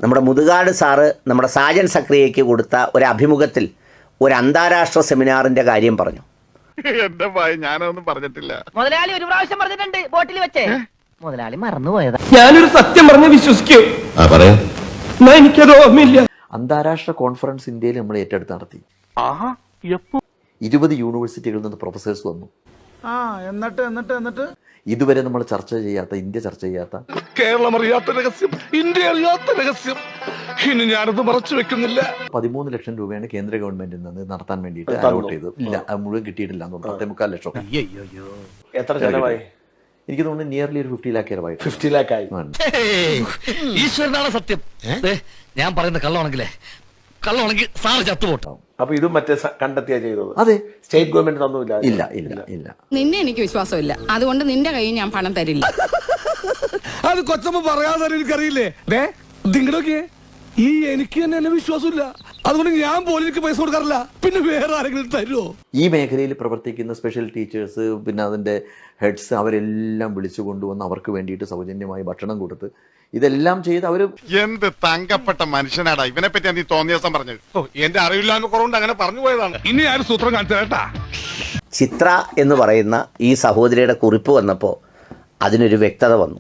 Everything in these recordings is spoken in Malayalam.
നമ്മുടെ മുതുകാട് സാറ് നമ്മുടെ സാജൻ സക്രിയയ്ക്ക് കൊടുത്ത ഒരു അഭിമുഖത്തിൽ ഒരു അന്താരാഷ്ട്ര സെമിനാറിന്റെ കാര്യം പറഞ്ഞു. എന്റെ ഭയ ഞാനൊന്നും പറഞ്ഞിട്ടില്ല. മുതലാളി ഒരു പ്രാവശ്യം പറഞ്ഞിട്ടുണ്ട് ബോട്ടിൽ വെച്ചേ. മുതലാളി മറന്നുപോയതാ. ഞാനൊരു സത്യം പറഞ്ഞ് വിശ്വസിക്കൂ. എനിക്കത് ഓർമ്മയില്ല. അന്താരാഷ്ട്ര കോൺഫറൻസ് ഇന്ത്യയിൽ നമ്മൾ ഏറ്റെടുത്ത് നടത്തി. 20 യൂണിവേഴ്സിറ്റികളിൽ നിന്ന് പ്രൊഫസേഴ്സ് വന്നു. എന്നിട്ട് ഇതുവരെ നമ്മൾ ചർച്ച ചെയ്യാത്ത, ഇന്ത്യ ചർച്ച ചെയ്യാത്ത, കേരളം അറിയാത്ത രഹസ്യം, ഇന്ത്യ അറിയാത്ത രഹസ്യം ഇനി ഞാനത് മറച്ചു വെക്കുന്നില്ല. 13 ലക്ഷം രൂപയാണ് കേന്ദ്ര ഗവൺമെന്റിൽ നിന്ന് നടത്താൻ വേണ്ടിയിട്ട് അലോട്ട് ചെയ്തത്. ഇല്ല, അത് മുഴുവൻ കിട്ടിയിട്ടില്ല. 4.25 ലക്ഷം. എത്ര ചെലവായി? എനിക്ക് തോന്നുന്നു നിയർലി ഒരു 50 ലാഖ് ചെലവായി. 50 ലാഖായി. ഈശ്വരനാണ് സത്യം. ഞാൻ പറയുന്ന കള്ളമാണെങ്കിൽ സാറ് ചത്തുപോട്ടോ. അപ്പൊ ഇതും മറ്റേ കണ്ടെത്തിയാ ചെയ്തത്? അതെ. സ്റ്റേറ്റ് ഗവൺമെന്റ് തന്നില്ല? ഇല്ല. നിന്നെ എനിക്ക് വിശ്വാസമില്ല. അതുകൊണ്ട് നിന്റെ കയ്യിൽ ഞാൻ പണം തരില്ല. അത് കൊച്ചമ്മ പറയാതെ എനിക്കറിയില്ലേ. നിങ്ങളൊക്കെ ഈ എനിക്ക് തന്നെ എന്നെ വിശ്വാസമില്ല. അതുകൊണ്ട് ഞാൻ പോലും എനിക്ക് പൈസ കൊടുക്കാറില്ല. പിന്നെ വേറെ ആരെങ്കിലും തരുമോ? ഈ മേഖലയിൽ പ്രവർത്തിക്കുന്ന സ്പെഷ്യൽ ടീച്ചേഴ്സ്, പിന്നെ അതിന്റെ ഹെഡ്സ്, അവരെല്ലാം വിളിച്ചു കൊണ്ടുവന്ന് അവർക്ക് വേണ്ടിയിട്ട് സൗജന്യമായി ഭക്ഷണം കൊടുത്ത് ഇതെല്ലാം ചെയ്ത് അവര്. എന്ത് തങ്കപ്പെട്ട മനുഷ്യനാടാ ഇവനെ പറ്റി നീ തോന്നിയ ദിവസം പറഞ്ഞത്. എന്റെ അറിവില്ലാന്ന് കുറവുണ്ട് അങ്ങനെ പറഞ്ഞു പോയതാണ്. ഇനി ആരും സൂത്രം കാണിച്ചു കേട്ടാ. ചിത്ര എന്ന് പറയുന്ന ഈ സഹോദരിയുടെ കുറിപ്പ് വന്നപ്പോൾ അതിനൊരു വ്യക്തത വന്നു.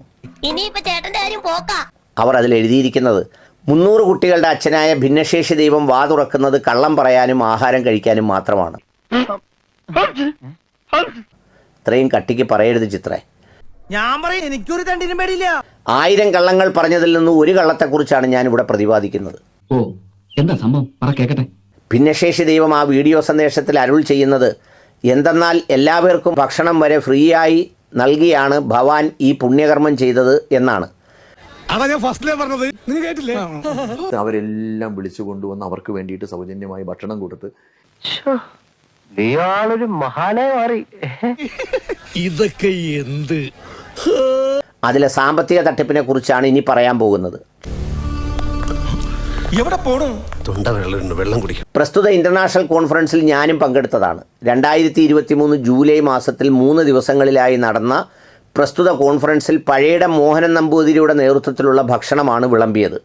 അവർ അതിൽ എഴുതിയിരിക്കുന്നത് 300 കുട്ടികളുടെ അച്ഛനായ ഭിന്നശേഷി ദൈവം വാതുറക്കുന്നത് കള്ളം പറയാനും ആഹാരം കഴിക്കാനും മാത്രമാണ്. ഇത്രയും കട്ടിക്ക് പറയരുത് ചിത്രേ. ഞാൻ പറയും, എനിക്കൊരു തണ്ടിനും പേടിയില്ല. 1000 കള്ളങ്ങൾ പറഞ്ഞതിൽ നിന്ന് ഒരു കള്ളത്തെക്കുറിച്ചാണ് ഞാൻ ഇവിടെ പ്രതിപാദിക്കുന്നത്. ഓ, എന്താ സംഭവം? കേക്കട്ടെ. ഭിന്നശേഷി ദൈവം ആ വീഡിയോ സന്ദേശത്തിൽ അരുൾ ചെയ്യുന്നത് എന്തെന്നാൽ എല്ലാവർക്കും ഭക്ഷണം വരെ ഫ്രീ ആയി നൽകിയാണ് ഭവാൻ ഈ പുണ്യകർമ്മം ചെയ്തത് എന്നാണ്. അതാ ഞാൻ ഫസ്റ്റിലേ പറഞ്ഞത്. നീ കേട്ടില്ലേ? അവരെല്ലാം വിളിച്ചു കൊണ്ടുവന്ന് അവർക്ക് വേണ്ടിയിട്ട് സൗജന്യമായി ഭക്ഷണം കൊടുത്ത്. നീയാളൊരു മഹാനായി മാറി. ഇതൊക്കെ എന്ത്? അതിലെ സാമ്പത്തിക തട്ടിപ്പിനെ കുറിച്ചാണ് ഇനി പറയാൻ പോകുന്നത്. എവിടെ പോണു? വെള്ളം കുടിക്കും. പ്രസ്തുത ഇന്റർനാഷണൽ കോൺഫറൻസിൽ ഞാനും പങ്കെടുത്തതാണ്. 2023 ജൂലൈ മാസത്തിൽ 3 ദിവസങ്ങളിലായി നടന്ന പ്രസ്തുത കോൺഫറൻസിൽ പഴയടം മോഹനൻ നമ്പൂതിരിയുടെ നേതൃത്വത്തിലുള്ള ഭക്ഷണമാണ് വിളമ്പിയത്.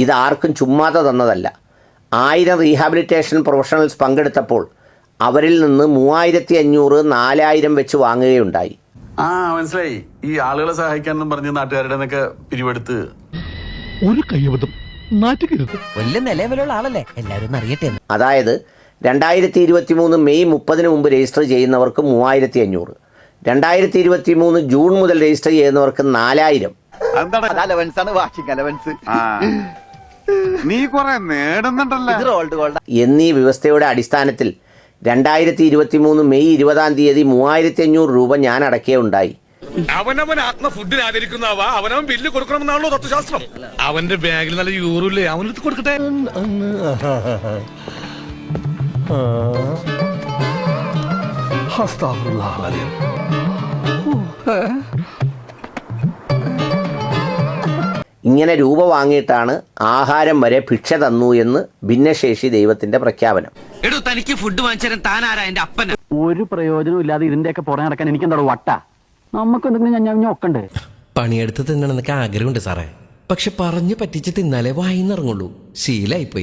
ഇത് ആർക്കും ചുമ്മാതെ തന്നതല്ല. 1000 റീഹാബിലിറ്റേഷൻ പ്രൊഫഷണൽസ് പങ്കെടുത്തപ്പോൾ അവരിൽ നിന്ന് 3500, 4000 വെച്ച് വാങ്ങുകയുണ്ടായി. മനസ്സിലായി. ഈ ആളുകളെ സഹായിക്കാനെന്നും പറഞ്ഞ് നാട്ടുകാരുടെ നിന്നൊക്കെ പിരിവെടുത്ത് ഒരു കയ്യബദ്ധം നാറ്റുകരുത്. വലിയ നിലവിലുള്ള ആളല്ലേ, എല്ലാവരും അറിയട്ടെ. അതായത് 2023 മെയ് 30 മുമ്പ് രജിസ്റ്റർ ചെയ്യുന്നവർക്ക് 3500, 2023 ജൂൺ മുതൽ രജിസ്റ്റർ ചെയ്യുന്നവർക്ക് 4000. നീ കൊറേ നേടുന്നുണ്ടല്ലോ എന്നീ വ്യവസ്ഥയുടെ അടിസ്ഥാനത്തിൽ 2023 മെയ് 20 തീയതി 3500 രൂപ ഞാൻ അടയ്ക്കുകയുണ്ടായി. അവനവൻ ആത്മ ഫുഡിന് ആദരിക്കുന്നവ അവനവൻ ബില്ല് കൊടുക്കണമെന്നാണല്ലോ തത്വശാസ്ത്രം. അവന്റെ ബാഗിൽ നല്ല യൂറില്ലേ, അവനെടുത്ത് കൊടുക്കട്ടെ. ഇങ്ങനെ രൂപ വാങ്ങിയിട്ടാണ് ആഹാരം വരെ ഭിക്ഷ തന്നു എന്ന് ഭിന്നശേഷി ദൈവത്തിന്റെ പ്രഖ്യാപനം. തനിക്ക് ഫുഡ് വാങ്ങിച്ചാൽ താനാരാ? എന്റെ അപ്പന. ഒരു പ്രയോജനവും ഇല്ലാതെ ഇതിന്റെയൊക്കെ പുറകെ നടക്കാൻ എനിക്ക് എന്താ വട്ട? നമുക്ക് എന്തെങ്കിലും ഞാൻ ഒക്കണ്ടേ? പണിയെടുത്ത് തിന്നണമെന്നൊക്കെ ആഗ്രഹമുണ്ട് സാറേ. പക്ഷെ പറഞ്ഞു പറ്റിച്ച് തിന്നാലേ വായിന്നിറങ്ങുള്ളൂ. ശീലായിപ്പോയി.